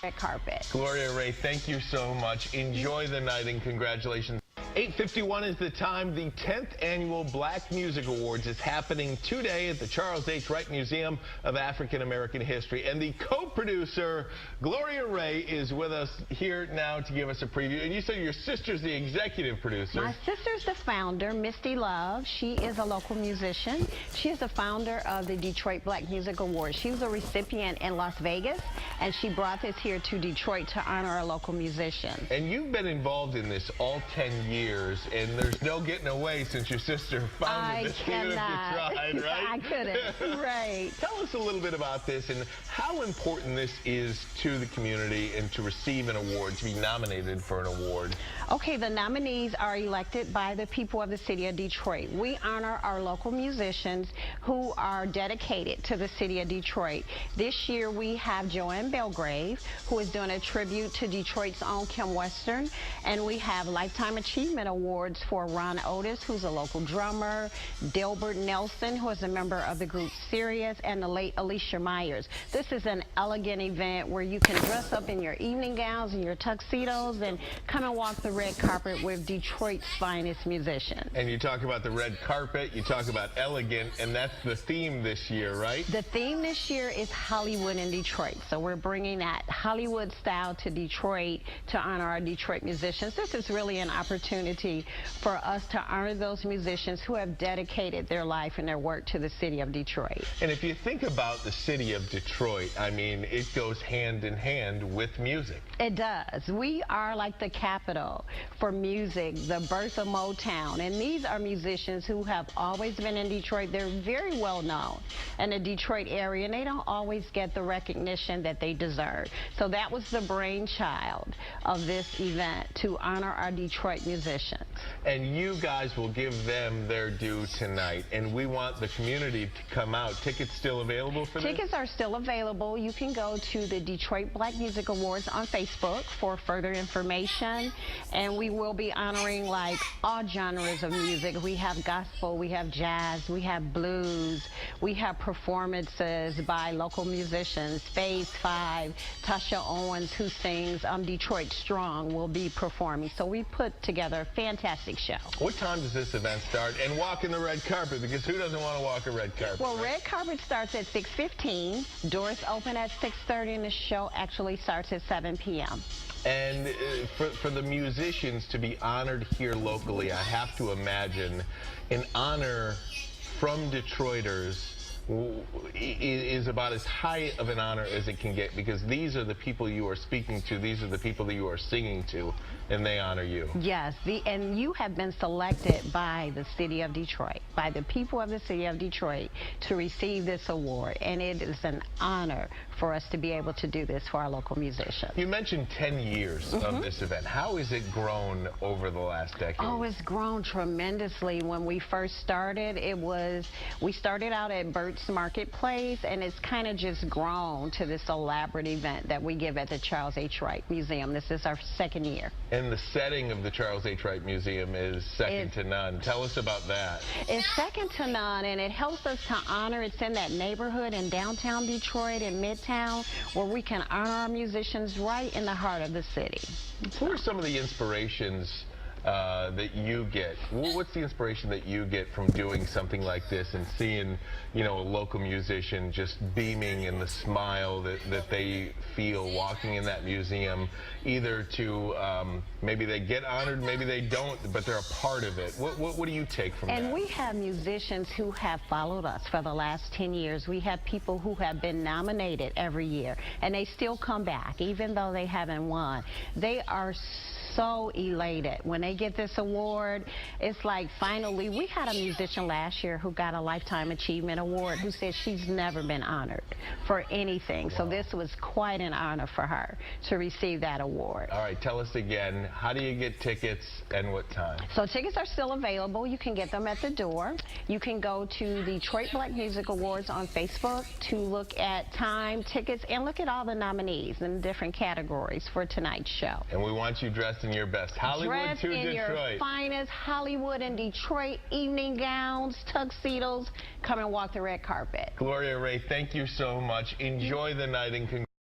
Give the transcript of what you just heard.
red carpet. Gloria Ray, thank you so much. Enjoy the night and congratulations. 8:51 is the time. The 10th Annual Black Music Awards is happening today at the Charles H. Wright Museum of African American History. And the co-producer, Gloria Ray, is with us here now to give us a preview. And you said your sister's the executive producer. My sister's the founder, Misty Love. She is a local musician. She is the founder of the Detroit Black Music Awards. She was a recipient in Las Vegas, and she brought this here to Detroit to honor our local musicians. And you've been involved in this all 10 years, and there's no getting away since your sister founded this, even if you tried, right? I couldn't, right. Tell us a little bit about this and how important this is to the community and to receive an award, to be nominated for an award. Okay, the nominees are elected by the people of the city of Detroit. We honor our local musicians who are dedicated to the city of Detroit. This year we have Joanne Belgrave, who is doing a tribute to Detroit's own Kim Western, and we have Lifetime Achievement Awards for Ron Otis, who's a local drummer, Delbert Nelson, who is a member of the group Sirius, and the late Alicia Myers. This is an elegant event where you can dress up in your evening gowns and your tuxedos and come and walk the red carpet with Detroit's finest musicians. And you talk about the red carpet, you talk about elegant, and that's the theme this year, right? The theme this year is Hollywood in Detroit. So we're bringing that Hollywood style to Detroit to honor our Detroit musicians. This is really an opportunity for us to honor those musicians who have dedicated their life and their work to the city of Detroit. And if you think about the city of Detroit, I mean, it goes hand in hand with music. It does. We are like the capital for music, the birth of Motown. And these are musicians who have always been in Detroit. They're very well known in the Detroit area, and they don't always get the recognition that they deserve. So that was the brainchild of this event, to honor our Detroit musicians. And you guys will give them their due tonight. And we want the community to come out. Tickets still available for this? Tickets are still available. You can go to the Detroit Black Music Awards on Facebook for further information. And we will be honoring like all genres of music. We have gospel, we have jazz, we have blues, we have performances by local musicians. Phase 5, Tasha Owens, who sings Detroit Strong, will be performing. So we put together a fantastic show. What time does this event start? And walking the red carpet, because who doesn't want to walk a red carpet? Well, red carpet starts at 6:15. Doors open at 6:30, and the show actually starts at 7 p.m. And for the musicians to be honored here locally, I have to imagine an honor from Detroiters is about as high of an honor as it can get, because these are the people you are speaking to, these are the people that you are singing to, and they honor you. Yes, and you have been selected by the city of Detroit, by the people of the city of Detroit, to receive this award, and it is an honor for us to be able to do this for our local musicians. You mentioned 10 years of this event. How has it grown over the last decade? Oh, it's grown tremendously. When we first started, we started out at Burt's Marketplace, and it's kind of just grown to this elaborate event that we give at the Charles H. Wright Museum. This is our second year. And the setting of the Charles H. Wright Museum is second to none. Tell us about that. It's second to none, and it helps us to honor. It's in that neighborhood in downtown Detroit and Midtown, where we can honor our musicians right in the heart of the city. Who are some of the inspirations that you get? What's the inspiration that you get from doing something like this and seeing, you know, a local musician just beaming in the smile that they feel walking in that museum, either to maybe they get honored, maybe they don't, but they're a part of it? What do you take from that? And we have musicians who have followed us for the last 10 years. We have people who have been nominated every year, and they still come back, even though they haven't won. They are so elated when they get this award. It's like, finally, we had a musician last year who got a Lifetime Achievement Award who said she's never been honored for anything. Wow. So this was quite an honor for her to receive that award. All right, tell us again, how do you get tickets and what time? So tickets are still available. You can get them at the door. You can go to the Detroit Black Music Awards on Facebook to look at time, tickets, and look at all the nominees in different categories for tonight's show. And we want you dressed in your best Hollywood to Detroit. In your finest Hollywood and Detroit evening gowns, tuxedos. Come and walk the red carpet. Gloria Ray, thank you so much. Enjoy the night and congratulations.